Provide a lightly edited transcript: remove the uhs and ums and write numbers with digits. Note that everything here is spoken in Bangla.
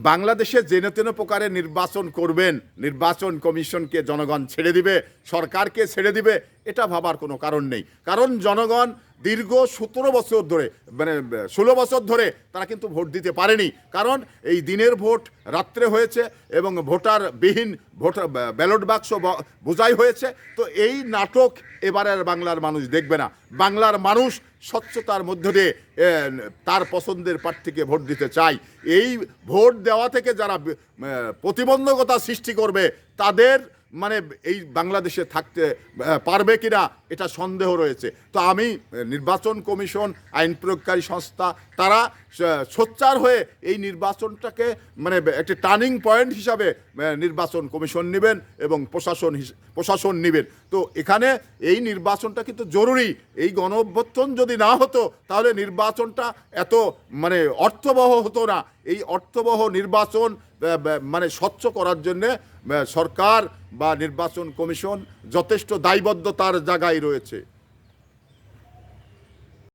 বাংলাদেশে যেন তেন প্রকারে নির্বাচন করবেন, নির্বাচন কমিশনকে জনগণ ছেড়ে দিবে, সরকারকে ছেড়ে দিবে, এটা ভাবার কোনো কারণ নেই। কারণ জনগণ দীর্ঘ 17 বছর ধরে, মানে 16 বছর ধরে তারা কিন্তু ভোট দিতে পারেনি। কারণ এই দিনের ভোট রাত্রে হয়েছে এবং ভোটারবিহীন ব্যালট বাক্স বোঝাই হয়েছে। তো এই নাটক এবারের বাংলার মানুষ দেখবে না। বাংলার মানুষ স্বচ্ছতার মধ্য দিয়ে তার পছন্দের প্রার্থীকে ভোট দিতে চায়। এই ভোট দেওয়া থেকে যারা প্রতিবন্ধকতা সৃষ্টি করবে তাদের মানে এই বাংলাদেশে থাকতে পারবে কিনা এটা সন্দেহ রয়েছে। তো আমি নির্বাচন কমিশন, আইন প্রয়োগকারী সংস্থা তারা সোচ্চার হয়ে এই নির্বাচনটাকে মানে একটি টার্নিং পয়েন্ট হিসাবে নির্বাচন কমিশন নেবেন এবং প্রশাসন নেবেন। তো এখানে এই নির্বাচনটা কিন্তু জরুরি। এই গণ অভ্যুত্থান যদি না হতো তাহলে নির্বাচনটা এত মানে অর্থবহ হতো না। এই অর্থবহ নির্বাচন মানে স্বচ্ছ করার জন্যে সরকার বা নির্বাচন কমিশন যথেষ্ট দায়বদ্ধতার জায়গায় রয়েছে।